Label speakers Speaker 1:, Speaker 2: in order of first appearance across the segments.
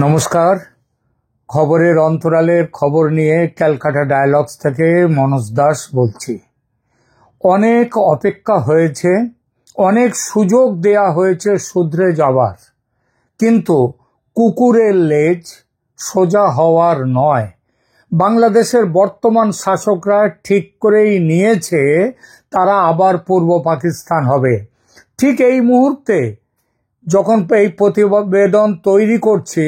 Speaker 1: নমস্কার। খবরের অন্তরালের খবর নিয়ে ক্যালকাটা ডায়ালগস থেকে মনোজ দাস বলছি। অনেক অপেক্ষা হয়েছে, অনেক সুযোগ দেয়া হয়েছে শুধরে যাবার, কিন্তু কুকুরের লেজ সোজা হওয়ার নয়। বাংলাদেশের বর্তমান শাসকরা ঠিক করেই নিয়েছে তারা আবার পূর্ব পাকিস্তান হবে। ঠিক এই মুহূর্তে যখন এই প্রতিবেদন তৈরি করছি,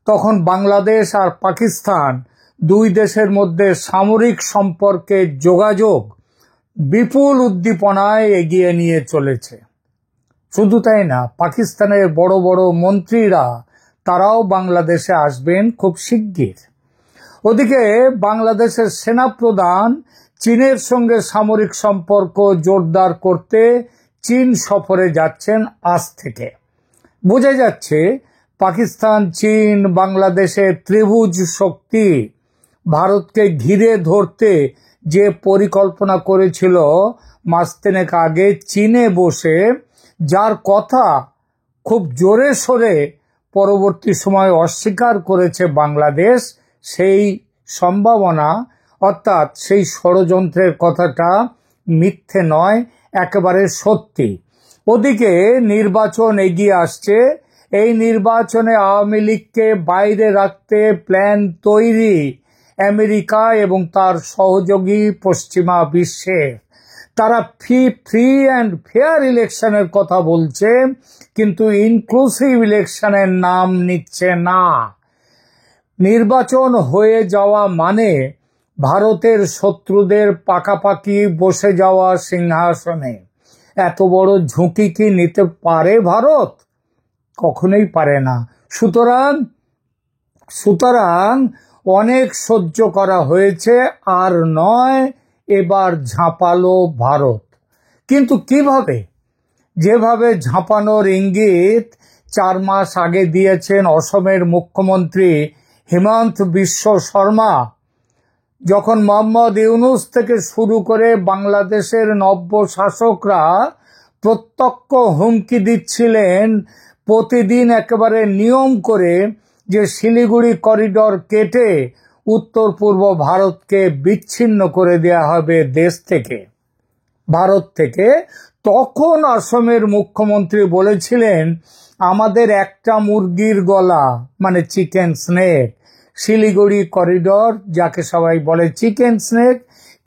Speaker 1: তখন বাংলাদেশ আর পাকিস্তান দুই দেশের মধ্যে সামরিক সম্পর্কে যোগাযোগ বিপুল উদ্দীপনায় এগিয়ে নিয়ে চলেছে। শুধু তাই না, পাকিস্তানের বড় বড় মন্ত্রীরা তারাও বাংলাদেশে আসবেন খুব শিগগির। ওদিকে বাংলাদেশের সেনাপ্রধান চীনের সঙ্গে সামরিক সম্পর্ক জোরদার করতে চীন সফরে যাচ্ছেন আজ থেকে। বোঝা যাচ্ছে পাকিস্তান, চীন, বাংলাদেশের ত্রিভুজ শক্তি ভারতকে ঘিরে ধরতে যে পরিকল্পনা করেছিল মাস তিনেক আগে চীনে বসে, যার কথা খুব জোরে সোরে পরবর্তী সময় অস্বীকার করেছে বাংলাদেশ, সেই সম্ভাবনা অর্থাৎ সেই ষড়যন্ত্রের কথাটা মিথ্যে নয়, একেবারে সত্যি। ওদিকে নির্বাচন এগিয়ে আসছে। এই নির্বাচনে আওয়ামী লীগকে বাইরে রাখতে প্ল্যান তৈরি আমেরিকা এবং তার সহযোগী পশ্চিমা বিশ্বের। তারা ফ্রি অ্যান্ড ফেয়ার ইলেকশনের কথা বলছে, কিন্তু ইনক্লুসিভ ইলেকশনের নাম নিচ্ছে না। নির্বাচন হয়ে যাওয়া মানে ভারতের শত্রুদের পাকাপাকি বসে যাওয়া সিংহাসনে। এত বড় ঝুঁকি কি নিতে পারে ভারত? কখনোই পারে না। সুতরাং অনেক সহ্য করা হয়েছে, আর নয় এবার ঝাঁপালো ভারত। কিন্তু কিভাবে? যেভাবে ঝাঁপানোর ইঙ্গিত 4 মাস আগে দিয়েছেন অসমের মুখ্যমন্ত্রী হিমন্ত বিশ্ব শর্মা, যখন মোহাম্মদ ইউনূস থেকে শুরু করে বাংলাদেশের নব্য শাসকরা প্রত্যক্ষ হুমকি দিচ্ছিলেন প্রতিদিন একেবারে নিয়ম করে যে শিলিগুড়ি করিডর কেটে উত্তর পূর্ব ভারতকে বিচ্ছিন্ন করে দেয়া হবে ভারত থেকে, তখন অসমের মুখ্যমন্ত্রী বলেছিলেন আমাদের একটা মুরগির গলা, মানে চিকেন স্নেক, শিলিগুড়ি করিডর যাকে সবাই বলে চিকেন স্নেক,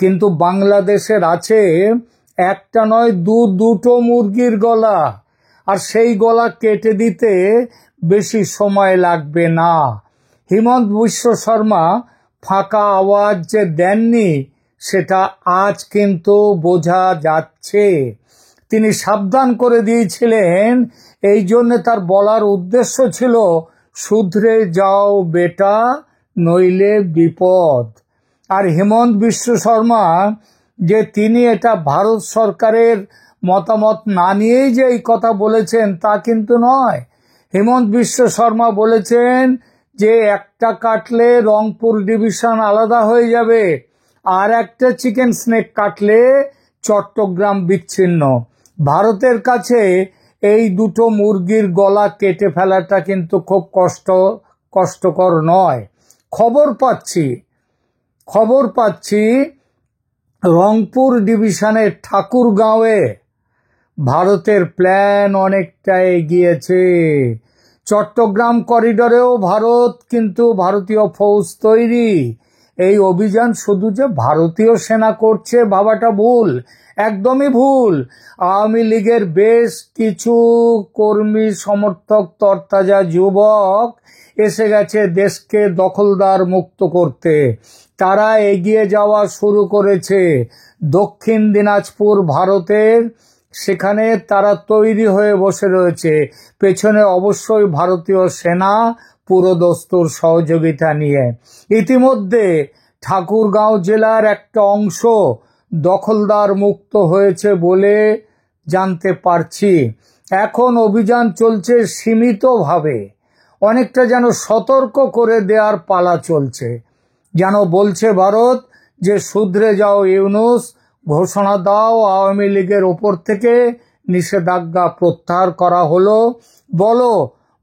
Speaker 1: কিন্তু বাংলাদেশের আছে একটা নয় দুটো মুরগির গলা, আর সেই গলা কেটে দিতে বেশি সময় লাগবে না। হিমন্ত বিশ্ব শর্মা ফাঁকা আওয়াজ যে দেননি, সেটা আজ কিন্তু বোঝা যাচ্ছে। তিনি সাবধান করে দিয়েছিলেন, এই জন্য তার বলার উদ্দেশ্য ছিল শুধরে যাও বেটা, নইলে বিপদ। আর হিমন্ত বিশ্ব শর্মা যে তিনি এটা ভারত সরকারের মতামত না নিয়েই যে এই কথা বলেছেন তা কিন্তু নয়। হিমন্ত বিশ্ব শর্মা বলেছেন যে একটা কাটলে রংপুর ডিভিশন আলাদা হয়ে যাবে, আর একটা চিকেন স্নেক কাটলে চট্টগ্রাম বিচ্ছিন্ন। ভারতের কাছে এই দুটো মুরগির গলা কেটে ফেলাটা কিন্তু খুব কষ্টকর নয়। খবর পাচ্ছি রংপুর ডিভিশনের ঠাকুরগাঁওয়ে ভারতের প্ল্যান অনেকটা এগিয়েছে। চট্টগ্রাম করিডরেও ভারত কিন্তু ভারতীয় ফৌজ তৈরি। এই অভিযান শুধু যে ভারতীয় সেনা করছে ভাবাটা ভুল, একদমই ভুল। আওয়ামী লীগের বেশ কিছু কর্মী সমর্থক তরতাজা যুবক এসে গেছে দেশকে দখলদার মুক্ত করতে। তারা এগিয়ে যাওয়া শুরু করেছে দক্ষিণ দিনাজপুর ভারতের, সেখানে তারা তৈরি হয়ে বসে রয়েছে, পেছনে অবশ্যই ভারতীয় সেনা পুরোদস্তুর সহযোগিতা নিয়ে। ইতিমধ্যে ঠাকুরগাঁও জেলার একটা অংশ দখলদার মুক্ত হয়েছে বলে জানতে পারছি। এখন অভিযান চলছে সীমিতভাবে, অনেকটা যেন সতর্ক করে দেওয়ার পালা চলছে, যেন বলছে ভারত যে শুধরে যাও ইউনূস, ঘোষণা দাও আওয়ামী লীগের ওপর থেকে নিষেধাজ্ঞা প্রত্যাহার করা হলো, বলো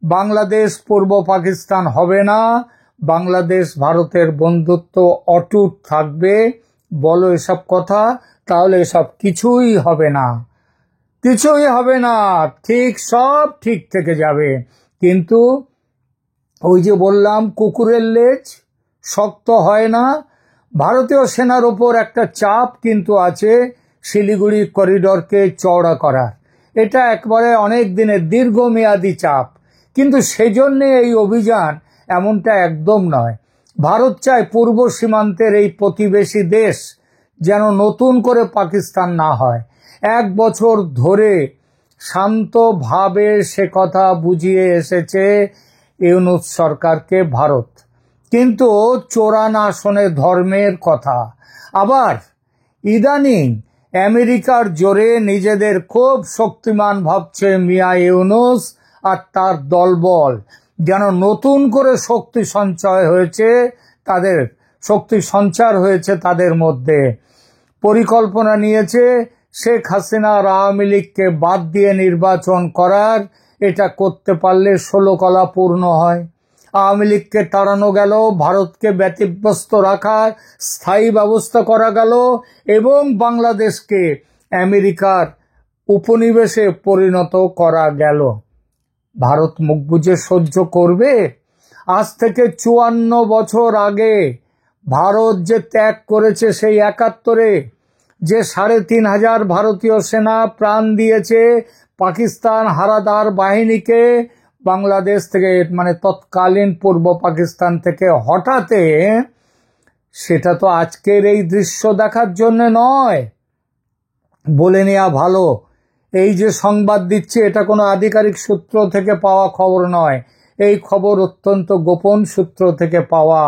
Speaker 1: বাংলাদেশ পূর্ব পাকিস্তান হবে না, বাংলাদেশ ভারতের বন্ধুত্ব অটুট থাকবে, বলো এসব কথা, তাহলে এসব কিছুই হবে না, কিছুই হবে না, ঠিক সব ঠিক থেকে যাবে। কিন্তু ওই যে বললাম, কুকুরের লেজ শক্ত হয় না। ভারতীয় সেনার ওপর একটা চাপ কিন্তু আছে শিলিগুড়ি করিডরকে চওড়া করার। এটা একবারে অনেক দিনের দীর্ঘমেয়াদী চাপ, কিন্তু সেজন্য এই অভিযান এমনটা একদম নয়। ভারত চায় পূর্ব সীমান্তের এই প্রতিবেশী দেশ যেন নতুন করে পাকিস্তান না হয়। 1 বছর ধরে শান্তভাবে সে কথা বুঝিয়ে এসেছে ইউনূস সরকারকে ভারত, কিন্তু চোরা না শোনে ধর্মের কথা। আবার ইদানিং আমেরিকার জোরে নিজেদের খুব শক্তিমান ভাবছে মিয়া ইউনূস আর তার দলবল, যেন নতুন করে শক্তি সঞ্চার হয়েছে তাদের মধ্যে। পরিকল্পনা নিয়েছে শেখ হাসিনা আর আওয়ামী লীগকে বাদ দিয়ে নির্বাচন করার। এটা করতে পারলে 16 কলা পূর্ণ হয়। আওয়ামী লীগকে তাড়ানো গেল, ভারতকে ব্যতিব্যস্ত রাখার স্থায়ী ব্যবস্থা করা গেল, এবং বাংলাদেশকে আমেরিকার উপনিবেশে পরিণত করা গেল। ভারত মুখ বুজে সহ্য করবে? আজ থেকে 54 বছর আগে ভারত যে ত্যাগ করেছে, সেই 71-এ যে 3,500 ভারতীয় সেনা প্রাণ দিয়েছে পাকিস্তান হানাদার বাহিনীকে বাংলাদেশ থেকে, মানে তৎকালীন পূর্ব পাকিস্তান থেকে হঠাতে, সেটা তো আজকের এই দৃশ্য দেখার জন্য নয়। বলে নেওয়া ভালো, এই যে সংবাদ দিচ্ছে এটা কোনো আধিকারিক সূত্র থেকে পাওয়া খবর নয়, এই খবর অত্যন্ত গোপন সূত্র থেকে পাওয়া।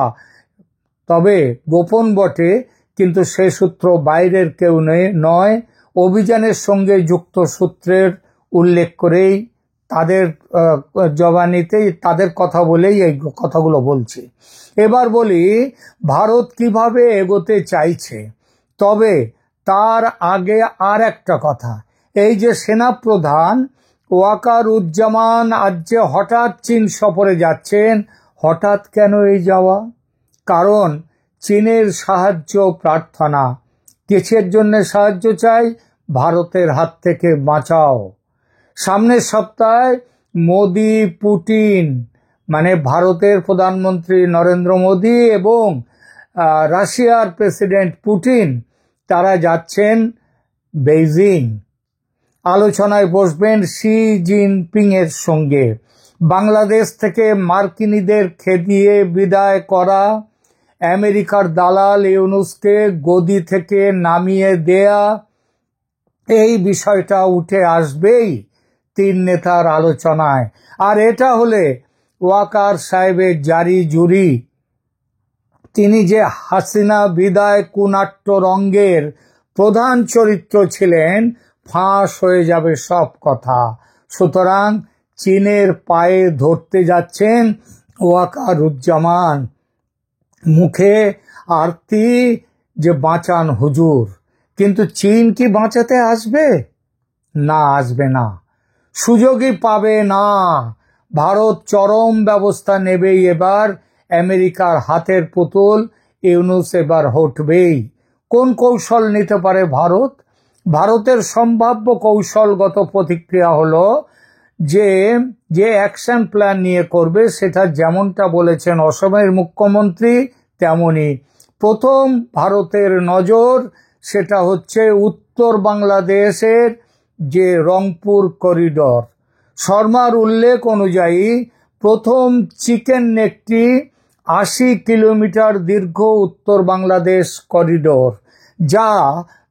Speaker 1: তবে গোপন বটে, কিন্তু সে সূত্র বাইরের কেউ নয়। অভিযানের সঙ্গে যুক্ত সূত্রের উল্লেখ করেই তাদের জবানিতেই তাদের কথা বলেই এই কথাগুলো বলছি। এবার বলি ভারত কিভাবে এগোতে চাইছে। তবে তার আগে আর একটা কথা, এই যে সেনাপ্রধান ওয়াকারুজ্জামান আজ যে হঠাৎ চীন সফরে যাচ্ছেন, হঠাৎ কেন এই যাওয়া? কারণ চীনের সাহায্য প্রার্থনা। কিসের জন্য সাহায্য চাই? ভারতের হাত থেকে বাঁচাও। সামনের সপ্তাহে মোদি পুতিন, মানে ভারতের প্রধানমন্ত্রী নরেন্দ্র মোদি এবং রাশিয়ার প্রেসিডেন্ট পুতিন, তারা যাচ্ছেন বেইজিং। আলোচনায় বসবেন শি জিনপিং এর সঙ্গে। বাংলাদেশ থেকে মার্কিনীদের খেদিয়ে বিদায় করা, আমেরিকার দালাল ইউনূসকে গদি থেকে নামিয়ে দেয়া, এই বিষয়টা উঠে আসবেই 3 নেতার আলোচনায়। আর এটা হলে ওয়াকার সাহেবের জারি জুরি, তিনি যে হাসিনা বিদায় কুনাট্য রঙ্গের প্রধান চরিত্র ছিলেন, ফাঁস হয়ে যাবে সব কথা। সুতরাং চীনের পায়ে ধরতে যাচ্ছেন ওয়াকারুজ্জামান, মুখে আরতি যে বাঁচান হুজুর। কিন্তু চীন কি বাঁচাতে আসবে? না, আসবে না, সুযোগই পাবে না। ভারত চরম ব্যবস্থা নেবেই এবার। আমেরিকার হাতের পুতুল ইউনূস এবার হটবেই। কোন কৌশল নিতে পারে ভারত? ভারতের সম্ভাব্য কৌশলগত প্রতিক্রিয়া হলো যে অ্যাকশন প্ল্যান নিয়ে করবে, সেটা যেমনটা বলেছেন অসমের মুখ্যমন্ত্রী তেমনি। প্রথম ভারতের নজর সেটা হচ্ছে উত্তর বাংলাদেশের যে রংপুর করিডর। শর্মার উল্লেখ অনুযায়ী প্রথম চিকেন নেকটি 80 কিলোমিটার দীর্ঘ উত্তর বাংলাদেশ করিডর, যা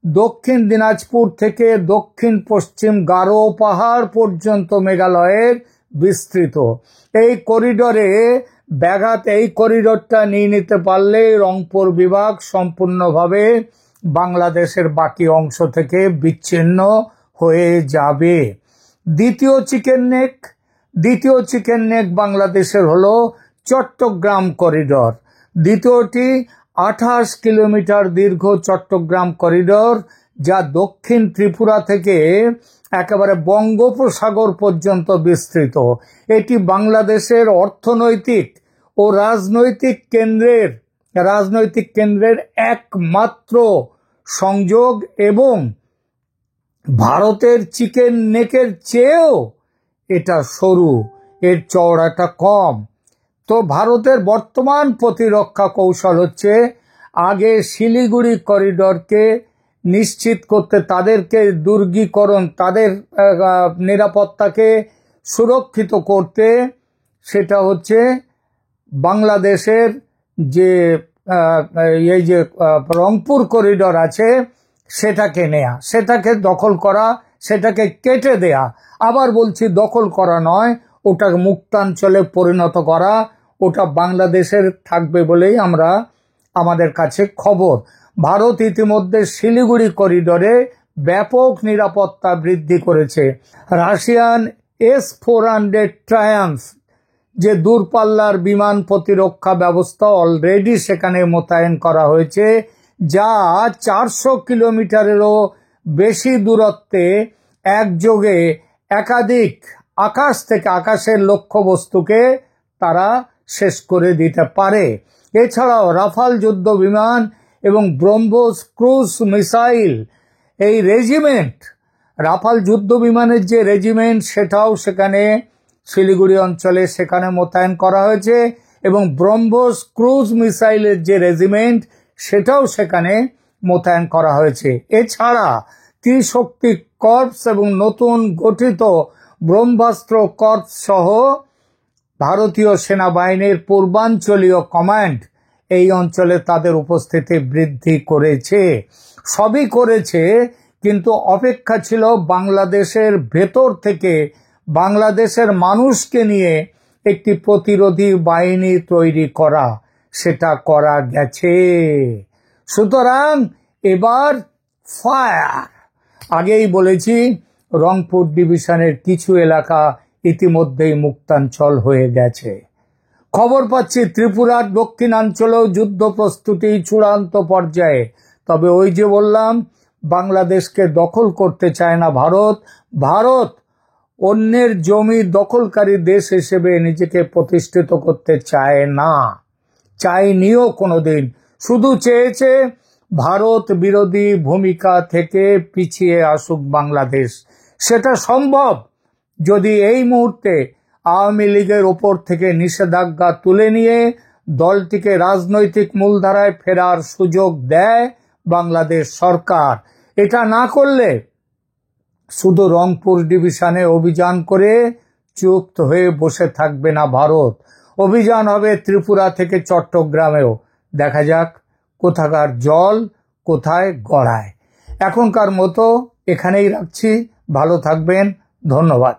Speaker 1: দক্ষিণ দিনাজপুর থেকে দক্ষিণ পশ্চিম গারো পাহাড় পর্যন্ত মেঘালয়ের বিস্তৃত। এই করিডরটা নিয়ে নিতে পারলে রংপুর বিভাগ সম্পূর্ণভাবে বাংলাদেশের বাকি অংশ থেকে বিচ্ছিন্ন হয়ে যাবে। দ্বিতীয় চিকেন নেক বাংলাদেশের হলো চট্টগ্রাম করিডর। দ্বিতীয়টি 28 কিলোমিটার দীর্ঘ চট্টগ্রাম করিডর, যা দক্ষিণ ত্রিপুরা থেকে একেবারে বঙ্গোপসাগর পর্যন্ত বিস্তৃত। এটি বাংলাদেশের অর্থনৈতিক ও রাজনৈতিক কেন্দ্রের একমাত্র সংযোগ এবং ভারতের চিকেন নেকের চেয়েও এটা সরু, এর চওড়াটা কম। তো ভারতের বর্তমান প্রতিরক্ষা কৌশল হচ্ছে আগে শিলিগুড়ি করিডরকে নিশ্চিত করতে, তাদেরকে দুর্গীকরণ, তাদের নিরাপত্তাকে সুরক্ষিত করতে, সেটা হচ্ছে বাংলাদেশের যে এই যে রংপুর করিডর আছে সেটাকে নেয়া, সেটাকে দখল করা, সেটাকে কেটে দেয়া। আবার বলছি দখল করা নয়, ওটাকে মুক্তাঞ্চলে পরিণত করা, ওটা বাংলাদেশের থাকবে বলেই আমাদের কাছে খবর। ভারত ইতিমধ্যে শিলিগুড়ি করিডরে ব্যাপক নিরাপত্তা বৃদ্ধি করেছে। রাশিয়ান S-400 ট্রায়াম্ফ যে দূরপাল্লার বিমান প্রতিরক্ষা ব্যবস্থা অলরেডি সেখানে মোতায়েন করা হয়েছে, যা 400 কিলোমিটারেরও বেশি দূরত্বে একযোগে একাধিক আকাশের লক্ষ্যবস্তুকে তারা শেষ করে দিতে পারে। এছাড়াও রাফাল যুদ্ধ বিমান এবং ব্রহ্মোস ক্রুজ মিসাইল, এই রেজিমেন্ট, রাফাল যুদ্ধ বিমানের যে রেজিমেন্ট সেটাও সেখানে শিলিগুড়ি অঞ্চলে সেখানে মোতায়েন করা হয়েছে, এবং ব্রহ্মোস ক্রুজ মিসাইলের যে রেজিমেন্ট সেটাও সেখানে মোতায়েন করা হয়েছে। এছাড়া ত্রিশক্তি কর্পস এবং নতুন গঠিত ব্রহ্মাস্ত্র কর্পস সহ ভারতীয় সেনাবাহিনীর পূর্বাঞ্চলীয় কমান্ড এই অঞ্চলে তাদের উপস্থিতি বৃদ্ধি করেছে। সবই করেছে, কিন্তু অপেক্ষা ছিল বাংলাদেশের ভেতর থেকে বাংলাদেশের মানুষকে নিয়ে একটি প্রতিরোধী বাহিনী তৈরি করা, সেটা করা গেছে। সুতরাং এবার ফায়ার। আগেই বলেছি রংপুর ডিভিশনের কিছু এলাকা ইতিমধ্যেই মুক্তাঞ্চল হয়ে গেছে। খবর পাচ্ছি ত্রিপুরার দক্ষিণাঞ্চলেও যুদ্ধ প্রস্তুতি চূড়ান্ত পর্যায়ে। তবে ওই যে বললাম, বাংলাদেশকে দখল করতে চায় না ভারত অন্যের জমি দখলকারী দেশ হিসেবে নিজেকে প্রতিষ্ঠিত করতে চায় না, চায়নিও কোনোদিন। শুধু চেয়েছে ভারত বিরোধী ভূমিকা থেকে পিছিয়ে আসুক বাংলাদেশ। সেটা সম্ভব যদি এই মুহূর্তে আওয়ামী লীগের ওপর থেকে নিষেধাজ্ঞা তুলে নিয়ে দলটিকে রাজনৈতিক মূলধারায় ফেরার সুযোগ দেয় বাংলাদেশ সরকার। এটা না করলে শুধু রংপুর ডিভিশনে অভিযান করে চুপ হয়ে বসে থাকবে না ভারত। অভিযান হবে ত্রিপুরা থেকে চট্টগ্রামেও। দেখা যাক কোথাকার জল কোথায় গড়ায়। এখনকার মতো এখানেই রাখছি। ভালো থাকবেন, ধন্যবাদ।